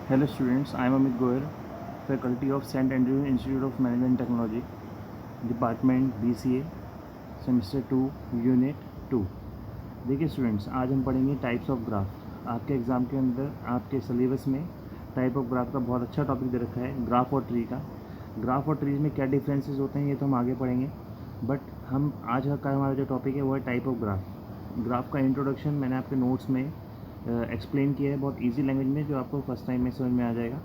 Hello students, I am Amit Goyal, faculty of St. Andrews Institute of Management and Technology, department BCA, semester 2, unit 2। देखिए students, आज हम पढ़ेंगे types of graph. आपके exam के अंदर आपके सिलेबस में टाइप ऑफ ग्राफ का बहुत अच्छा टॉपिक दे रखा है, ग्राफ और ट्री का। ग्राफ और ट्रीज में क्या डिफरेंसेस होते हैं ये तो हम आगे पढ़ेंगे, बट हम आज का हमारा जो टॉपिक है वो है टाइप ऑफ ग्राफ। ग्राफ का इंट्रोडक्शन मैंने आपके नोट्स में एक्सप्लेन किया है बहुत इजी लैंग्वेज में, जो आपको फर्स्ट टाइम में समझ में आ जाएगा।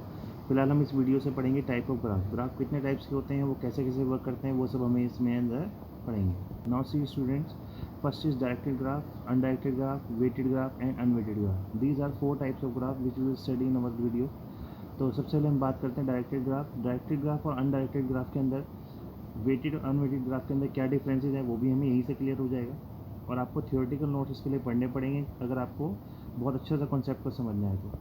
फिलहाल हम इस वीडियो से पढ़ेंगे टाइप ऑफ ग्राफ। ग्राफ कितने टाइप्स के होते हैं, वो कैसे कैसे वर्क करते हैं, वो सब हमें इसमें अंदर पढ़ेंगे। Now see students, first is directed graph, undirected graph, weighted graph and unweighted graph. These are 4 types of graph which we will study in our video. तो सबसे पहले हम बात करते हैं डायरेक्टेड ग्राफ। डायरेक्टेड ग्राफ और अनडायरेक्टेड ग्राफ के अंदर, वेटेड और अनवेटेड ग्राफ के अंदर क्या डिफरेंसेस है वो भी हमें यहीं से क्लियर हो जाएगा। और आपको थियोरेटिकल नोट्स इसके लिए पढ़ने पड़ेंगे अगर आपको बहुत अच्छे से कॉन्सेप्ट को समझना है तो।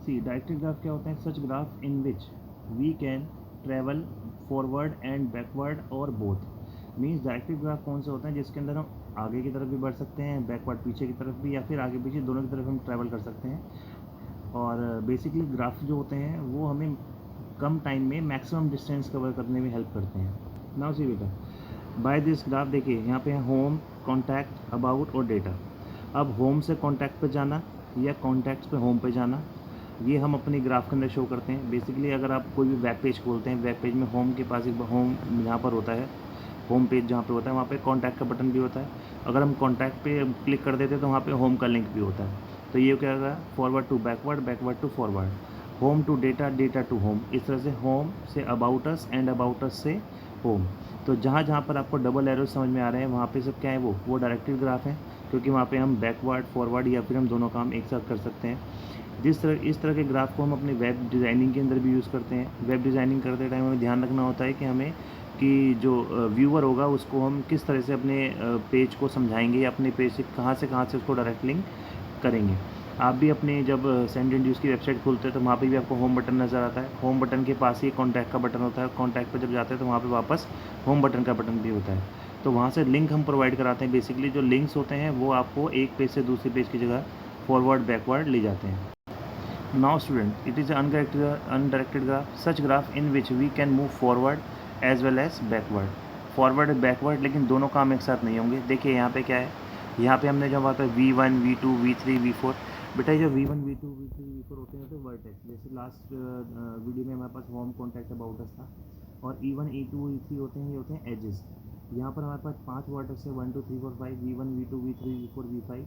सी डायरेक्टेड ग्राफ क्या होता है? Such graph in which we can travel forward and backward और बोथ। मीन्स डायरेक्टेड ग्राफ कौन से होते हैं जिसके अंदर हम आगे की तरफ भी बढ़ सकते हैं, बैकवर्ड पीछे की तरफ भी, या फिर आगे पीछे दोनों की तरफ हम ट्रैवल कर सकते हैं। और बेसिकली ग्राफ जो होते हैं वो हमें कम टाइम में मैक्सिमम डिस्टेंस कवर करने में हेल्प करते हैं। नाउ सी बेटा, बाय दिस ग्राफ देखिए यहाँ पे है होम, कॉन्टैक्ट, अबाउट और डेटा। अब होम से कॉन्टैक्ट पे जाना या कॉन्टैक्ट पे होम पे जाना, ये हम अपनी ग्राफ के अंदर शो करते हैं। बेसिकली अगर आप कोई भी वेब पेज खोलते हैं, वेब पेज में होम के पास एक होम यहाँ पर होता है, होम पेज जहाँ पे होता है वहाँ पे कॉन्टैक्ट का बटन भी होता है। अगर हम कॉन्टैक्ट पे क्लिक कर देते हैं तो वहाँ पे होम का लिंक भी होता है। तो ये क्या होगा? Forward to backward, backward to forward, home to data, data to home. इस तरह से होम से about us and about us से होम। तो जहाँ जहाँ पर आपको डबल एरो समझ में आ रहे हैं वहाँ पे सब क्या है, वो डायरेक्टेड ग्राफ है, क्योंकि वहाँ पे हम बैकवर्ड, फॉरवर्ड या फिर हम दोनों काम एक साथ कर सकते हैं। इस तरह के ग्राफ को हम अपने वेब डिज़ाइनिंग के अंदर भी यूज़ करते हैं। वेब डिज़ाइनिंग करते टाइम हमें ध्यान रखना होता है कि हमें कि जो व्यूअर होगा उसको हम किस तरह से अपने पेज को समझाएंगे, या अपने पेज से कहाँ से उसको डायरेक्ट लिंक करेंगे। आप भी अपने जब सेंट इंड्यूस की वेबसाइट खोलते हैं तो वहाँ पे भी आपको होम बटन नज़र आता है। होम बटन के पास ही कॉन्टैक्ट का बटन होता है। कॉन्टैक्ट पर जब जाते हैं तो वहाँ पे वापस होम बटन का बटन भी होता है। तो वहाँ से लिंक हम प्रोवाइड कराते हैं। बेसिकली जो लिंक्स होते हैं वो आपको एक पेज से दूसरे पेज की जगह फॉरवर्ड बैकवर्ड ले जाते हैं। Now student, it is an undirected graph, such graph in which we can move forward as well as backward. Forward backward, लेकिन दोनों काम एक साथ नहीं होंगे। देखिए यहाँ पे क्या है, यहाँ पे हमने जब वहाँ पे V1, V2, V3, V4, बेटा ये जो V1, V2, V3, V4 होते हैं तो वर्टेक्स, जैसे लास्ट वीडियो में हमारे पास होम, कॉन्टैक्ट, अबाउट अस था। और E1, E2, E3 होते हैं, ये होते हैं एजेस। यहाँ पर हमारे पास 5 वर्टेक्स है, 1 2 3 4 5, V1, V2, V3, V4, V5।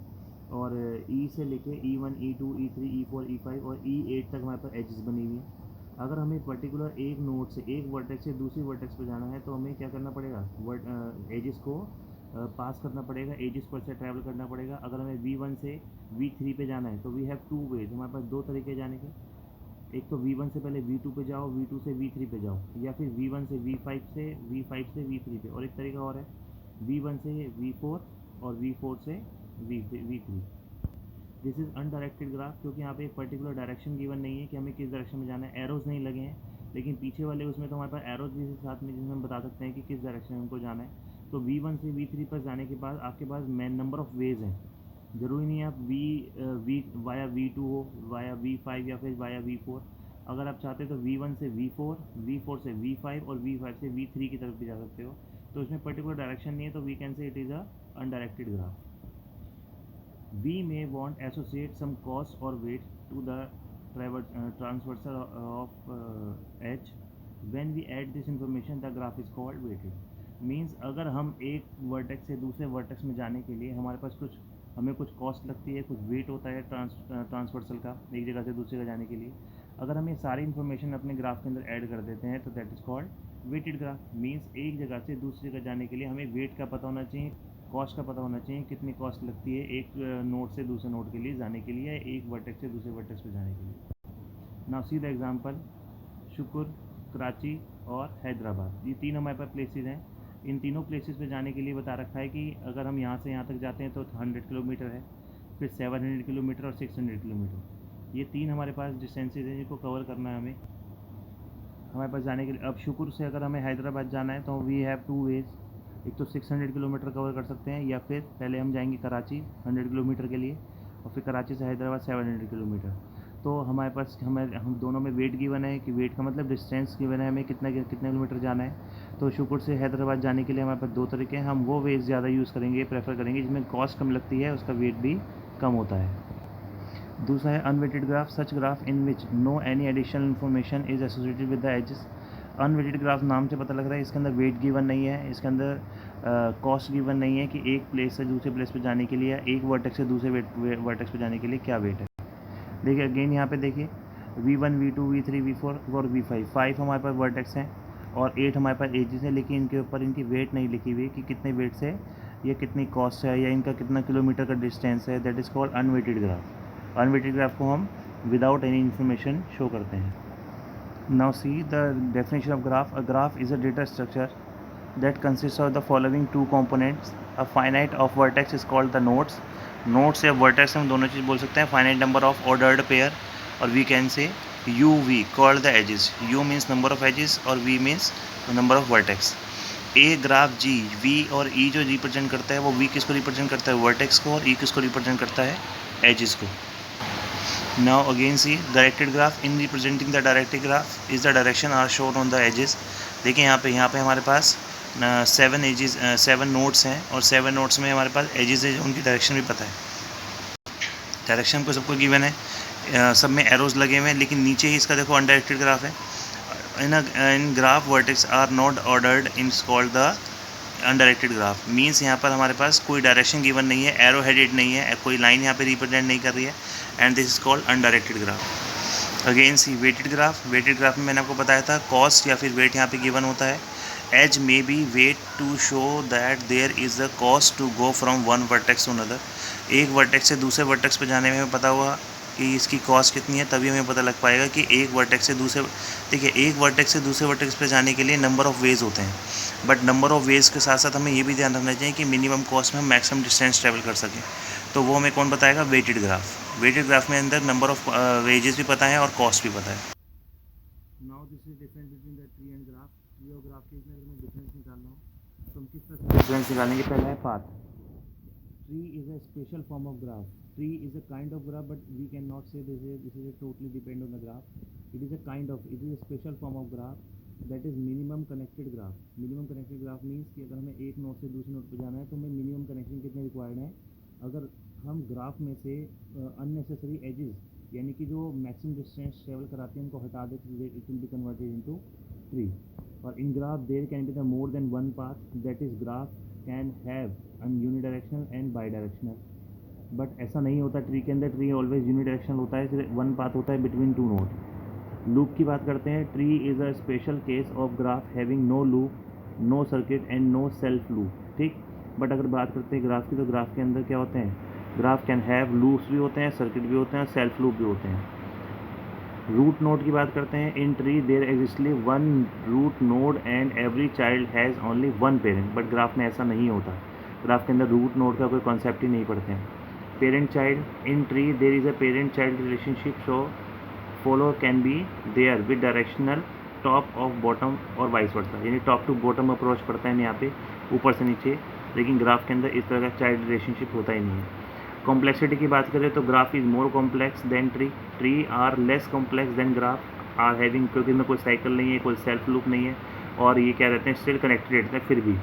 और ई से लेके E1, E2, E3, E4, E5 और E8 तक हमारे पास एजेस बनी हुई हैं। अगर हमें पर्टिकुलर एक नोड से, एक वर्टेक्स से दूसरी वर्टेक्स पे जाना है तो हमें क्या करना पड़ेगा? एजेस को पास करना पड़ेगा, एजेस पर से ट्रैवल करना पड़ेगा। अगर हमें V1 से V3 पे जाना है तो वी हैव 2 वेज, हमारे पास 2 तरीके जाने के। एक तो V1 से पहले V2 पे जाओ, V2 से V3 पे जाओ, या फिर V1 से V5 से V5 से V3 पे। और एक तरीका और है, V1 से V4 और V4 से V3। This is undirected graph, क्योंकि यहाँ पे एक पर्टिकुलर डायरेक्शन गिवन नहीं है कि हमें किस डायरेक्शन में जाना है। एरोज़ नहीं लगे हैं, लेकिन पीछे वाले उसमें तो हमारे पास एरोज़ भी साथ में, जिसमें हम बता सकते हैं कि किस डायरेक्शन में हमको जाना है। तो V1 से V3 पर जाने के बाद आपके पास मैन नंबर ऑफ़ वेज हैं। ज़रूरी नहीं है आप वी वाया V2 हो, वाया V5 या फिर वाया V4। अगर आप चाहते हो तो V1 से V4, V4 से V5 और V5 से V3 की तरफ भी जा सकते हो। तो इसमें पर्टिकुलर डायरेक्शन नहीं है, तो we can say it is a undirected graph. We may want associate some cost or weight to the transversal of h. When we add this information, the graph is called weighted. Means अगर हम एक vertex से दूसरे vertex में जाने के लिए हमारे पास हमें कुछ कॉस्ट लगती है, कुछ वेट होता है ट्रांसवर्सल का, एक जगह से दूसरी जगह जाने के लिए। अगर हम ये सारी इन्फॉर्मेशन अपने ग्राफ के अंदर ऐड कर देते हैं तो that is called weighted graph. Means एक जगह से दूसरी जगह जाने के लिए हमें वेट का पता होना चाहिए, कॉस्ट का पता होना चाहिए, कितनी कॉस्ट लगती है एक नोड से दूसरे नोड के लिए जाने के लिए, एक वर्टेक्स से दूसरे वर्टेक्स पे जाने के लिए। नाउ सी द एग्जांपल, शुक्र, कराची और हैदराबाद, ये तीन हमारे पास प्लेसेस हैं। इन तीनों प्लेसेस पे जाने के लिए बता रखा है कि अगर हम यहाँ से यहाँ तक जाते हैं तो 100 किलोमीटर है, फिर 700 किलोमीटर और 600 किलोमीटर। ये तीन हमारे पास डिस्टेंसेज हैं जिनको कवर करना है हमारे पास जाने के लिए। अब शुक्र से अगर हमें हैदराबाद जाना है तो वी हैव 2 वेज। एक तो 600 किलोमीटर कवर कर सकते हैं, या फिर पहले हम जाएंगे कराची 100 किलोमीटर के लिए, और फिर कराची से हैदराबाद 700 किलोमीटर। तो हमारे पास हम दोनों में वेट गिवन है कि वेट का मतलब डिस्टेंस गिवन है, हमें कितना किलोमीटर जाना है। तो शुक्र से हैदराबाद जाने के लिए हमारे पास 2 तरीके हैं, हम वो वेज ज़्यादा यूज़ करेंगे, प्रेफर करेंगे जिसमें कॉस्ट कम लगती है, उसका वेट भी कम होता है। दूसरा है unweighted graph, such graph in which no any additional information is associated with the edges. Unweighted graph नाम से पता लग रहा है इसके अंदर वेट गिवन नहीं है, इसके अंदर कॉस्ट गिवन नहीं है कि एक प्लेस से दूसरे प्लेस पे जाने के लिए, एक वर्टेक्स से दूसरे वर्टेक्स पे जाने के लिए क्या वेट है। देखिए अगेन यहाँ पे देखिए V1 V2 V3 V4 और V5, 5 हमारे पास वर्टेक्स हैं और 8 हमारे पास एजेस हैं, लेकिन इनके ऊपर इनकी वेट नहीं लिखी हुई कि कितने वेट से या कितनी कॉस्ट है या इनका कितना किलोमीटर का डिस्टेंस है। That is called unweighted graph. Unweighted graph को हम विदाउट एनी इन्फॉर्मेशन शो करते हैं। Now see the definition of graph. A graph is a data structure that consists of the following two components. A finite of vertex is called the nodes. Nodes या vertex हम दोनों चीज़ बोल सकते हैं. Finite number of ordered pair, और we can say UV called the edges. U means number of edges और V means number of vertex. A graph G, V और E जो रिप्रेजेंट करता है वो V किसको रिप्रेजेंट करता है, वर्टेक्स को, और E किसको रिप्रेजेंट करता है, एजेस को. Now again see directed graph. In representing the directed graph is the direction are shown on the edges. देखिए यहाँ पे हमारे पास 7 एजेस 7 नोड्स हैं और 7 नोड्स में हमारे पास एजेस है, उनकी डायरेक्शन भी पता है। डायरेक्शन को सबको गिवन है, सब में एरोज लगे हुए हैं, लेकिन नीचे ही इसका देखो अनडायरेक्टेड ग्राफ है। In graph vertex are not ordered in called the undirected graph. Means यहाँ पर हमारे पास कोई डायरेक्शन गिवन नहीं है, एरो हेडेड नहीं है, कोई लाइन यहाँ पे रिप्रेजेंट नहीं कर रही है, and this is called undirected graph. Again see weighted graph. Weighted graph में मैंने आपको बताया था कॉस्ट या फिर वेट यहाँ पे गिवन होता है। Edge may be weight to show that there is a cost to go from one vertex to another. एक वर्टेक्स से दूसरे वर्टेक्स पे जाने में हमें पता हुआ कि इसकी कॉस्ट कितनी है, तभी हमें पता लग पाएगा कि एक वर्टेक्स से दूसरे, देखिए एक वर्टेक्स से दूसरे वर्टेक्स पे जाने के लिए नंबर ऑफ़ वेज होते हैं, बट नंबर ऑफ़ वेज के साथ साथ हमें ये भी ध्यान रखना चाहिए कि मिनिमम कॉस्ट में हम मैक्सिमम डिस्टेंस ट्रैवल कर सकें। तो वो हमें कौन बताएगा, वेटेड ग्राफ। वेटेड ग्राफ में अंदर नंबर ऑफ़ वेजेस भी पता है और कॉस्ट भी पता है। Now this is difference between the tree and graph. Tree और ग्राफ के इसमें अगर मैं डिफरेंस निकालना हो तो हम किस तरह से डिफरेंस निकालेंगे। पहला है path. Tree is a special form of graph. Tree is a kind of graph, but we can not say this is totally depend on the graph. It is a kind of, it is a special form of graph that is minimum connected graph. Minimum connected graph means कि अगर हमें एक node से दूसरे node पर जाना है तो हमें मिनिमम कनेक्शन कितने रिक्वायर्ड है। अगर हम ग्राफ में से अननेसेसरी एजेस यानी कि जो मैक्सिमम डिस्टेंस ट्रेवल कराते हैं उनको हटा देते हैं, it will be converted into tree. और in graph there can be the more than one path, that is graph can have an unidirectional and bidirectional. But ऐसा नहीं होता ट्री के अंदर, ट्री ऑलवेज यूनिडायरेक्शनल होता है, सिर्फ one path होता है बिटवीन टू नोड। लूप की बात करते हैं। Tree is a special case of graph having no loop, no circuit and no self loop, ठीक। बट अगर बात करते हैं ग्राफ की तो ग्राफ के अंदर क्या होते हैं, ग्राफ कैन हैव लूप्स भी होते हैं, सर्किट भी होते हैं और सेल्फ लूप भी होते हैं। रूट नोड की बात करते हैं। In tree there exactly one root node and every child has only one parent. But graph में ऐसा नहीं होता, ग्राफ के अंदर रूट नोड का कोई कॉन्सेप्ट ही नहीं पढ़ते हैं। Parent child. In tree there is a parent child relationship, so follow can be there with directional top of bottom और वाइस वर्सा, यानी टॉप टू बॉटम अप्रोच पड़ता है यहाँ पे, ऊपर से नीचे। लेकिन ग्राफ के अंदर इस तरह का चाइल्ड रिलेशनशिप होता ही नहीं है। कॉम्प्लेक्सिटी की बात करें तो graph is more complex than tree. Tree are less complex than graph are having, क्योंकि इनमें कोई साइकिल नहीं है, कोई सेल्फ लूप नहीं है, और ये क्या रहते हैं स्टिल कनेक्टेड रहते हैं फिर भी।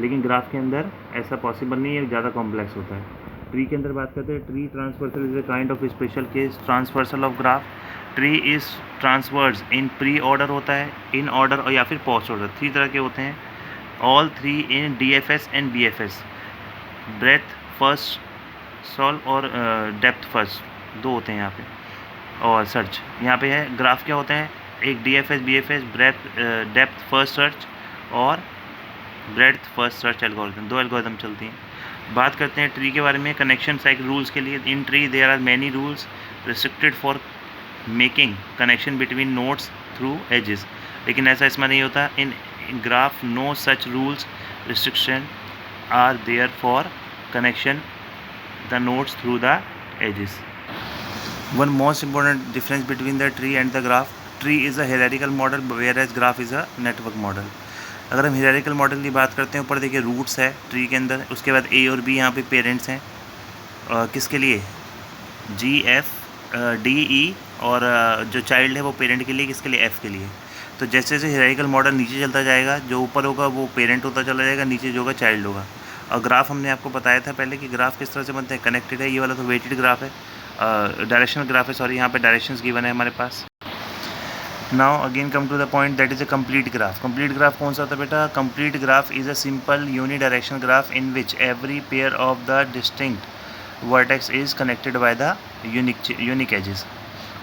लेकिन ग्राफ के अंदर ऐसा पॉसिबल नहीं है, ज़्यादा कॉम्प्लेक्स होता है। ट्री के अंदर बात करते हैं। Tree transversal is a kind of special case transversal of graph. Tree is transverse in pre order होता है, इन ऑर्डर और या फिर पोस्ट ऑर्डर, 3 तरह के होते हैं। All 3 in DFS and BFS, breath first solve और डेप्थ फर्स्ट, 2 होते हैं यहाँ पे, और सर्च यहाँ पे है। ग्राफ क्या होते हैं, एक DFS BFS, breadth depth first search और breadth first search algorithm, 2 algorithm चलती हैं। बात करते हैं ट्री के बारे में। कनेक्शन साइकिल रूल्स के लिए in tree there are many rules restricted for making connection between nodes through edges, लेकिन ऐसा इसमें नहीं होता। In graph no such rules restriction are there for connection the nodes through the edges. One most important difference between the tree and the graph, tree is a hierarchical model whereas graph is a network model. अगर हम hierarchical model की बात करते हैं, ऊपर देखिए roots है tree के अंदर, उसके बाद A और B यहाँ पे पेरेंट्स हैं, किसके लिए, G F D E और जो चाइल्ड है वो पेरेंट के लिए, किसके लिए, एफ़ के लिए। तो जैसे जैसे हायरार्किकल मॉडल नीचे चलता जाएगा, जो ऊपर होगा वो पेरेंट होता चला जाएगा, नीचे जो होगा चाइल्ड होगा। और ग्राफ हमने आपको बताया था पहले कि ग्राफ किस तरह से बनते हैं, कनेक्टेड है। ये वाला तो वेटेड ग्राफ है, डायरेक्शनल ग्राफ है, सॉरी, यहाँ पे डायरेक्शंस गिवन है हमारे पास। Now again come to the point, that is a complete graph. Complete graph कौन सा होता है बेटा? Complete graph is a simple unidirectional graph in which every pair of the distinct vertex is connected by the unique edges,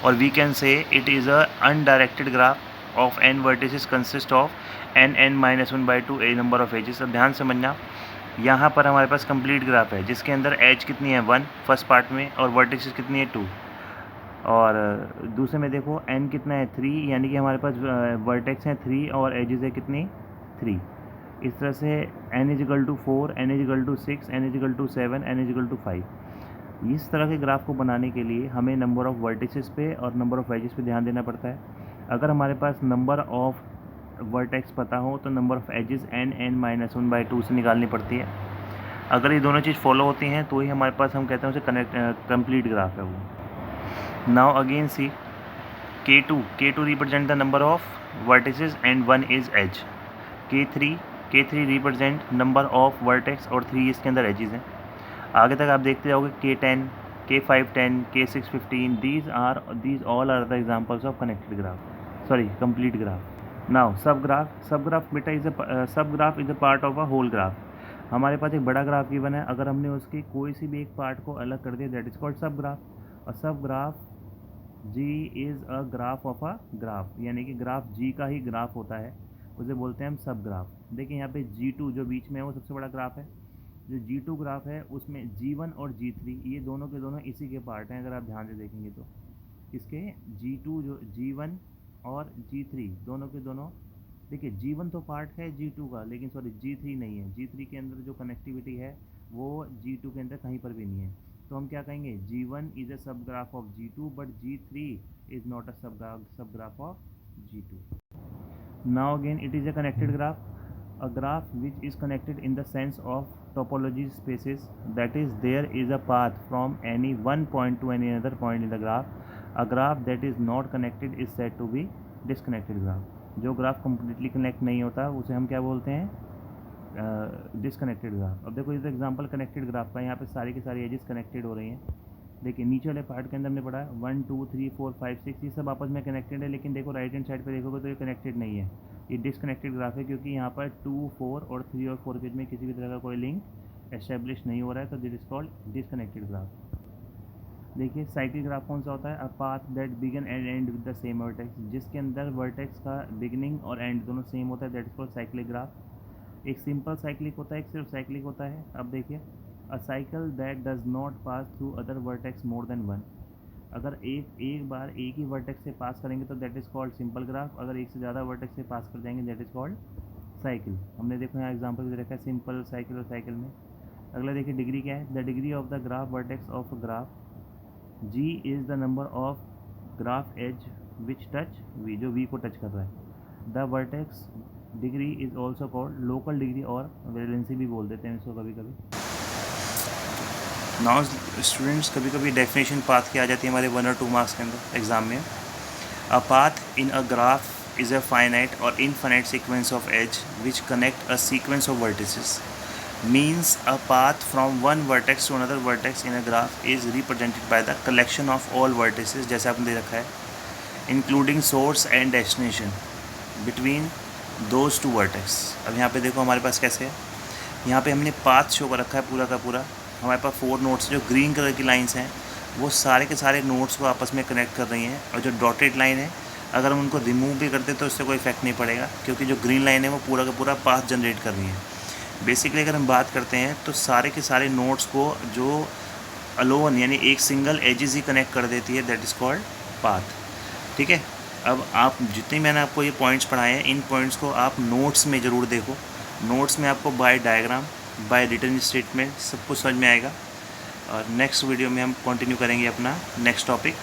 और we can say it is a undirected graph of n vertices consist of n(n-1/2) a number of edges. अब ध्यान समझना, यहाँ पर हमारे पास complete graph है जिसके अंदर एज कितनी है 1 फर्स्ट पार्ट में, और वर्टिसेस कितनी है 2, और दूसरे में देखो n कितना है 3, यानी कि हमारे पास वर्टेक्स हैं 3 और एजेस है कितनी 3। इस तरह से n=4, n=6, n=7, n=5। इस तरह के ग्राफ को बनाने के लिए हमें नंबर ऑफ़ वर्टिसेस पे और नंबर ऑफ़ एजेस पे ध्यान देना पड़ता है। अगर हमारे पास नंबर ऑफ़ वर्टेक्स पता हो तो नंबर ऑफ़ एजेस n(n-1/2) से निकालनी पड़ती है। अगर ये दोनों चीज़ फॉलो होती हैं तो ही हमारे पास, हम कहते हैं उसे कंप्लीट ग्राफ है वो। Now again see K2 represent the number of vertices and 1 is edge. K3 represent number of vertex और 3 इसके अंदर एजेस हैं। आगे तक आप देखते जाओगे K10, K510, K615, these all are the examples of connected graph, sorry, complete graph. Now subgraph बेटा subgraph is a part of a whole graph. हमारे पास एक बड़ा ग्राफ गिवन है, अगर हमने उसके कोई सी भी एक पार्ट को अलग कर दिया, दैट इज कॉल्ड सबग्राफ। और subgraph G is a graph of a graph, यानी कि ग्राफ G का ही ग्राफ होता है, उसे बोलते हैं हम सब ग्राफ। देखिए यहाँ पे G2 जो बीच में है वो सबसे बड़ा ग्राफ है। जो G2 ग्राफ है उसमें G1 और G3 ये दोनों के दोनों इसी के पार्ट हैं। अगर आप ध्यान से देखेंगे तो इसके G2 जो G1 और G3 दोनों के दोनों, देखिए G1 तो पार्ट है G2 का, लेकिन सॉरी G3 नहीं है। G3 के अंदर जो कनेक्टिविटी है वो G2 के अंदर कहीं पर भी नहीं है। तो हम क्या कहेंगे, G1 इज़ अ सब graph of G2 but G3 is not a सब graph of G2। Now again it is a connected graph, a graph which is connected in the sense of topology spaces, that is there is a path from any one point to any other point in the graph. A graph that is not connected is said to be disconnected graph. जो graph completely connect नहीं होता उसे हम क्या बोलते हैं, disconnected graph. अब देखो इस एग्जांपल कनेक्टेड ग्राफ का, यहाँ पे सारी की सारी एजेस कनेक्टेड हो रही हैं। देखिए नीचे वाले पार्ट के अंदर हमने पढ़ा 1 2 3 4 5 6 ये सब आपस में कनेक्टेड है, लेकिन देखो राइट हैंड साइड पे देखोगे तो ये कनेक्टेड नहीं है, ये डिसकनेक्टेड ग्राफ है, क्योंकि यहाँ पर 2 4 और 3 और 4 के बीच में किसी भी तरह का कोई लिंक एस्टेब्लिश नहीं हो रहा है, तो this is called disconnected graph. देखिए साइकिल ग्राफ कौन सा होता है, a path that begin and and with the same vertex, जिसके अंदर वर्टेक्स का बिगिनिंग और एंड दोनों सेम होता है, that is called cyclic graph. एक सिंपल साइक्लिक होता है, एक सिर्फ साइक्लिक होता है। अब देखिए अ cycle that does not pass through other vertex more than 1, अगर एक बार एक ही वर्टेक्स से पास करेंगे तो that is called simple graph, अगर एक से ज़्यादा वर्टेक्स से पास कर जाएंगे दैट इज़ कॉल्ड साइकिल। हमने देखो यहाँ एग्जांपल भी रखा है सिंपल, साइकिल और साइकिल में। अगला देखिए डिग्री क्या है, the degree of the graph vertex of graph G is the number of graph edge which touch V, जो V को टच कर रहा है। The vertex degree is also called local degree और वेलेंसी भी बोल देते हैं इसको कभी कभी। नाउ स्टूडेंट्स कभी कभी डेफिनेशन पाथ की आ जाती है हमारे 1 और 2 मार्क्स के अंदर एग्जाम में। A path in a graph is a finite और infinite sequence of edge which connect a sequence of vertices, means a path from one vertex to another vertex in a graph is represented by the collection of all vertices, जैसे आपने दे रखा है, including source and destination between those two vertex। अब यहाँ पे देखो हमारे पास कैसे है, यहाँ पे हमने पाथ शो कर रखा है पूरा का पूरा। हमारे पास 4 नोड्स जो ग्रीन कलर की लाइंस हैं वो सारे के सारे नोड्स को आपस में कनेक्ट कर रही हैं, और जो डॉटेड लाइन है अगर हम उनको रिमूव भी करते तो उससे कोई इफेक्ट नहीं पड़ेगा, क्योंकि जो ग्रीन लाइन है वो पूरा का पूरा पाथ जनरेट कर रही है। बेसिकली अगर हम बात करते हैं तो सारे के सारे नोड्स को जो अलोन यानी एक सिंगल एजेस ही कनेक्ट कर देती है, दैट इज़ कॉल्ड पाथ। ठीक है, अब आप जितने मैंने आपको ये पॉइंट्स पढ़ाए हैं इन पॉइंट्स को आप नोट्स में ज़रूर देखो। नोट्स में आपको by diagram, by written statement सब कुछ समझ में आएगा। और नेक्स्ट वीडियो में हम कंटिन्यू करेंगे अपना नेक्स्ट टॉपिक।